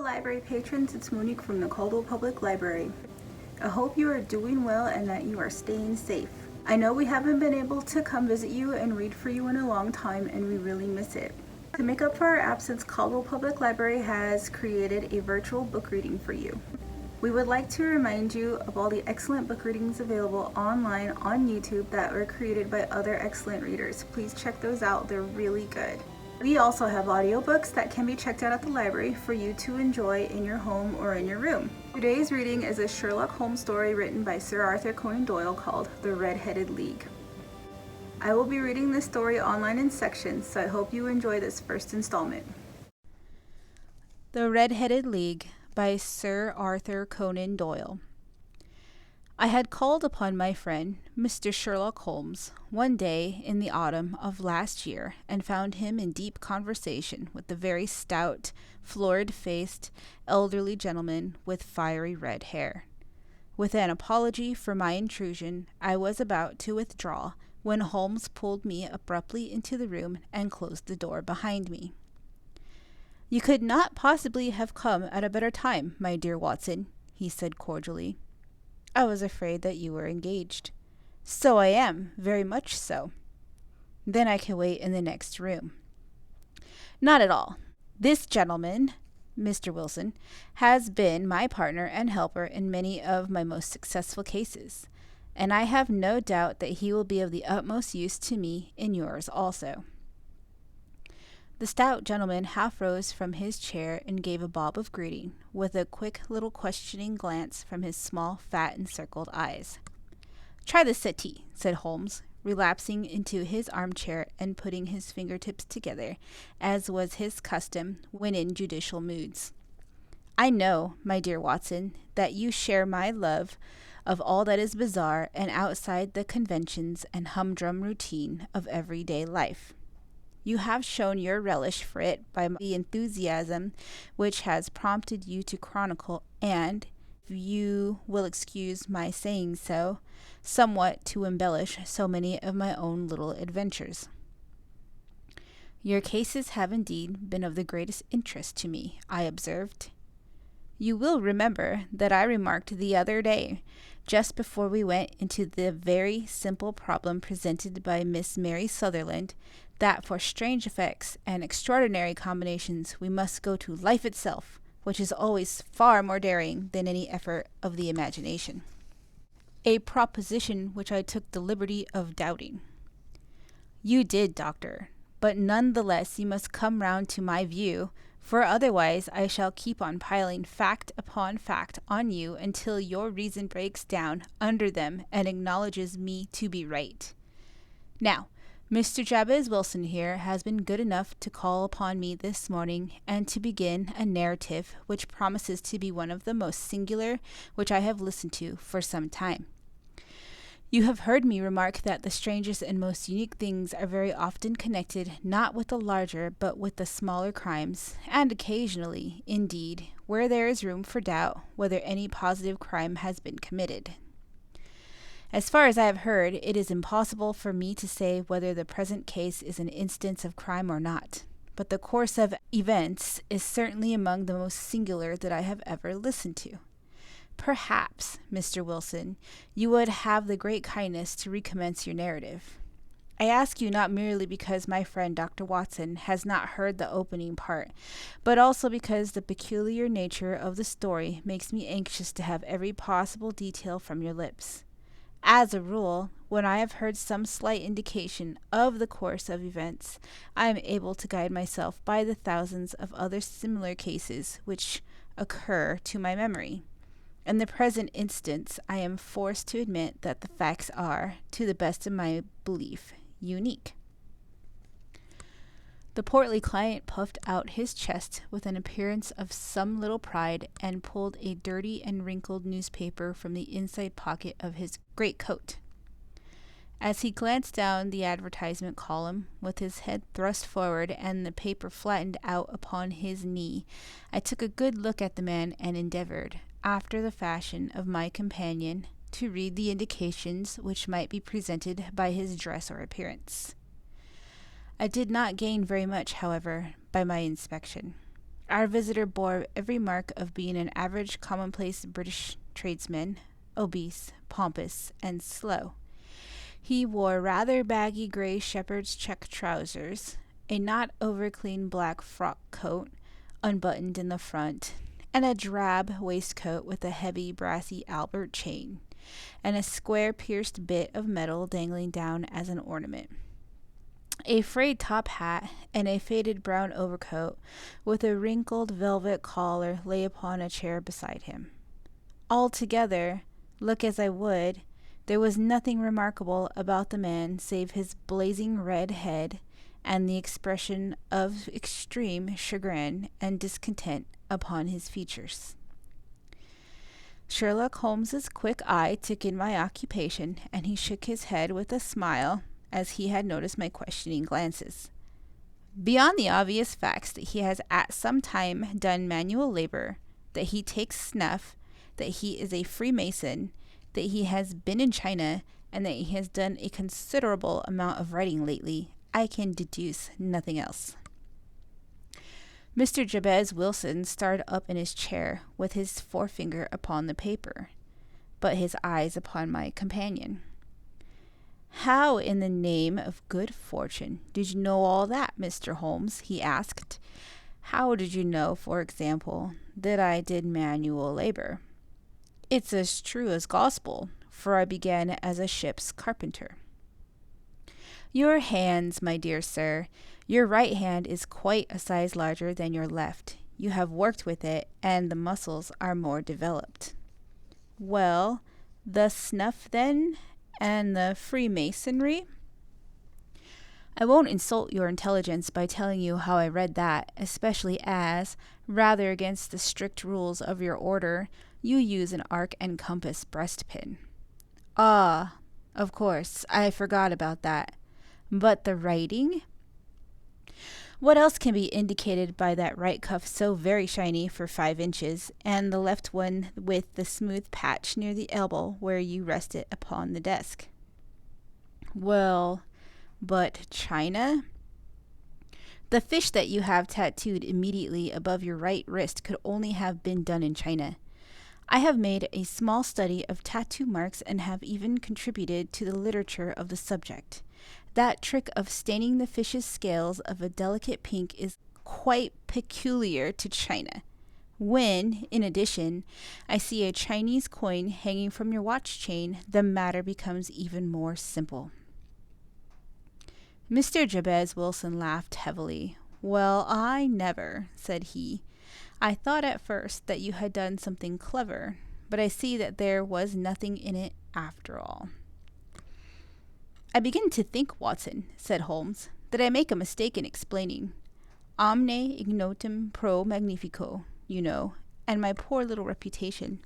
Hello library patrons, it's Monique from the Caldwell Public Library. I hope you are doing well and that you are staying safe. I know we haven't been able to come visit you and read for you in a long time and we really miss it. To make up for our absence, Caldwell Public Library has created a virtual book reading for you. We would like to remind you of all the excellent book readings available online on YouTube that were created by other excellent readers. Please check those out, they're really good. We also have audiobooks that can be checked out at the library for you to enjoy in your home or in your room. Today's reading is a Sherlock Holmes story written by Sir Arthur Conan Doyle called The Red-Headed League. I will be reading this story online in sections, so I hope you enjoy this first installment. The Red-Headed League by Sir Arthur Conan Doyle. I had called upon my friend, Mr. Sherlock Holmes, one day in the autumn of last year and found him in deep conversation with a very stout, florid-faced, elderly gentleman with fiery red hair. With an apology for my intrusion, I was about to withdraw when Holmes pulled me abruptly into the room and closed the door behind me. "You could not possibly have come at a better time, my dear Watson," he said cordially. "I was afraid that you were engaged." "So I am, very much so." "Then I can wait in the next room." "Not at all. This gentleman, Mr. Wilson, has been my partner and helper in many of my most successful cases, and I have no doubt that he will be of the utmost use to me in yours also." The stout gentleman half rose from his chair and gave a bob of greeting, with a quick little questioning glance from his small, fat, encircled eyes. "Try the settee," said Holmes, relapsing into his armchair and putting his fingertips together, as was his custom when in judicial moods. "I know, my dear Watson, that you share my love of all that is bizarre and outside the conventions and humdrum routine of everyday life. You have shown your relish for it by the enthusiasm which has prompted you to chronicle and, if you will excuse my saying so, somewhat to embellish so many of my own little adventures. Your cases have indeed been of the greatest interest to me," I observed. "You will remember that I remarked the other day, just before we went into the very simple problem presented by Miss Mary Sutherland, that for strange effects and extraordinary combinations we must go to life itself, which is always far more daring than any effort of the imagination. A proposition which I took the liberty of doubting." "You did, doctor, but none the less you must come round to my view, for otherwise I shall keep on piling fact upon fact on you until your reason breaks down under them and acknowledges me to be right. Now, Mr. Jabez Wilson here has been good enough to call upon me this morning and to begin a narrative which promises to be one of the most singular which I have listened to for some time. You have heard me remark that the strangest and most unique things are very often connected not with the larger but with the smaller crimes, and occasionally, indeed, where there is room for doubt whether any positive crime has been committed. As far as I have heard, it is impossible for me to say whether the present case is an instance of crime or not, but the course of events is certainly among the most singular that I have ever listened to. Perhaps, Mr. Wilson, you would have the great kindness to recommence your narrative. I ask you not merely because my friend Dr. Watson has not heard the opening part, but also because the peculiar nature of the story makes me anxious to have every possible detail from your lips. As a rule, when I have heard some slight indication of the course of events, I am able to guide myself by the thousands of other similar cases which occur to my memory. In the present instance, I am forced to admit that the facts are, to the best of my belief, unique." The portly client puffed out his chest with an appearance of some little pride and pulled a dirty and wrinkled newspaper from the inside pocket of his greatcoat. As he glanced down the advertisement column, with his head thrust forward and the paper flattened out upon his knee, I took a good look at the man and endeavored, after the fashion of my companion, to read the indications which might be presented by his dress or appearance. I did not gain very much, however, by my inspection. Our visitor bore every mark of being an average commonplace British tradesman, obese, pompous, and slow. He wore rather baggy gray shepherd's check trousers, a not over-clean black frock coat, unbuttoned in the front, and a drab waistcoat with a heavy brassy Albert chain, and a square pierced bit of metal dangling down as an ornament. A frayed top hat and a faded brown overcoat with a wrinkled velvet collar lay upon a chair beside him. Altogether, look as I would, there was nothing remarkable about the man save his blazing red head and the expression of extreme chagrin and discontent upon his features. Sherlock Holmes's quick eye took in my occupation, and he shook his head with a smile as he had noticed my questioning glances. Beyond the obvious facts that he has at some time done manual labor, that he takes snuff, that he is a Freemason, that he has been in China, and that he has done a considerable amount of writing lately, I can deduce nothing else. Mr. Jabez Wilson started up in his chair with his forefinger upon the paper, but his eyes upon my companion. "How in the name of good fortune did you know all that, Mr. Holmes?" he asked. "How did you know, for example, that I did manual labor?" "It's as true as gospel, for I began as a ship's carpenter." "Your hands, my dear sir. Your right hand is quite a size larger than your left. You have worked with it, and the muscles are more developed." "Well, the snuff, then, and the Freemasonry?" "I won't insult your intelligence by telling you how I read that, especially as, rather against the strict rules of your order, you use an arc and compass breastpin." "Ah, of course, I forgot about that. But the writing?" "What else can be indicated by that right cuff so very shiny for 5 inches, and the left one with the smooth patch near the elbow where you rest it upon the desk?" "Well, but China?" "The fish that you have tattooed immediately above your right wrist could only have been done in China. I have made a small study of tattoo marks and have even contributed to the literature of the subject. That trick of staining the fish's scales of a delicate pink is quite peculiar to China. When, in addition, I see a Chinese coin hanging from your watch chain, the matter becomes even more simple." Mr. Jabez Wilson laughed heavily. "Well, I never," said he. "I thought at first that you had done something clever, but I see that there was nothing in it after all." "I begin to think, Watson," said Holmes, "that I make a mistake in explaining. Omne ignotum pro magnifico, you know, and my poor little reputation,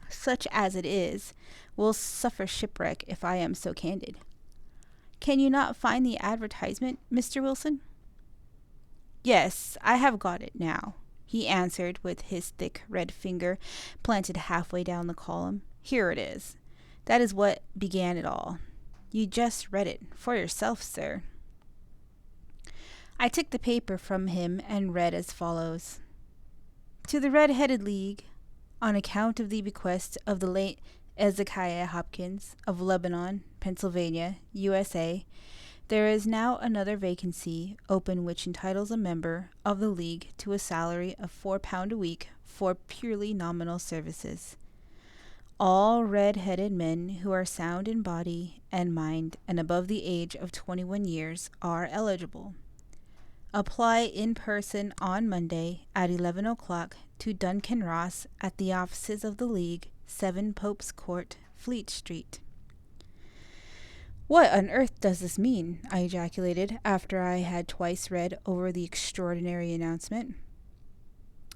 such as it is, will suffer shipwreck if I am so candid. Can you not find the advertisement, Mr. Wilson?" "Yes, I have got it now," he answered with his thick red finger planted halfway down the column. "Here it is. That is what began it all. You just read it for yourself, sir." I took the paper from him and read as follows: "To the Red-Headed League, on account of the bequest of the late Ezekiah Hopkins of Lebanon, Pennsylvania, USA, there is now another vacancy open which entitles a member of the League to a salary of £4 a week for purely nominal services. All red-headed men who are sound in body and mind and above the age of 21 years are eligible. Apply in person on Monday at 11 o'clock to Duncan Ross at the offices of the League, 7 Pope's Court, Fleet Street." "What on earth does this mean?" I ejaculated after I had twice read over the extraordinary announcement.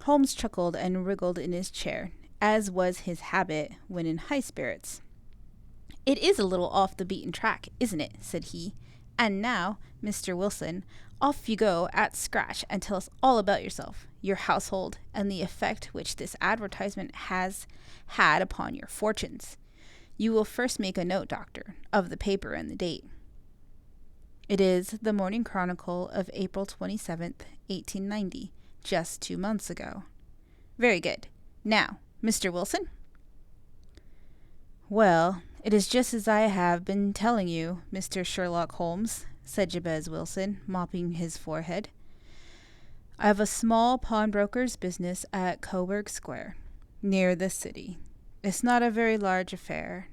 Holmes chuckled and wriggled in his chair, as was his habit when in high spirits. "It is a little off the beaten track, isn't it?" said he. "And now, Mr. Wilson, off you go at scratch and tell us all about yourself, your household, and the effect which this advertisement has had upon your fortunes. You will first make a note, Doctor, of the paper and the date." "It is the Morning Chronicle of April 27th, 1890, just 2 months ago. Very good. Now, Mr. Wilson? Well, it is just as I have been telling you, Mr. Sherlock Holmes, said Jabez Wilson, mopping his forehead. I have a small pawnbroker's business at Coburg Square, near the city. It's not a very large affair,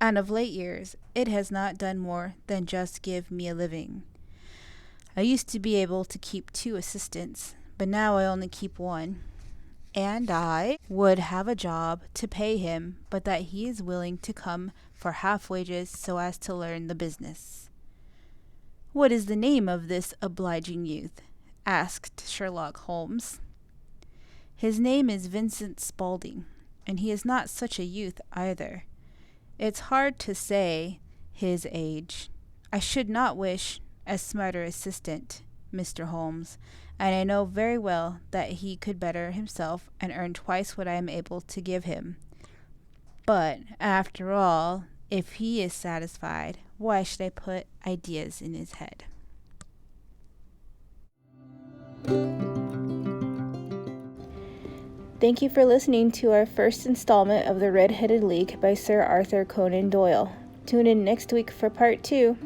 and of late years it has not done more than just give me a living. I used to be able to keep 2 assistants, but now I only keep 1. And I would have a job to pay him, but that he is willing to come for half wages so as to learn the business. What is the name of this obliging youth? Asked Sherlock Holmes. His name is Vincent Spaulding, and he is not such a youth either. It's hard to say his age. I should not wish a smarter assistant, Mr. Holmes, and I know very well that he could better himself and earn twice what I am able to give him. But, after all, if he is satisfied, why should I put ideas in his head? Thank you for listening to our first installment of The Red-Headed League by Sir Arthur Conan Doyle. Tune in next week for part 2.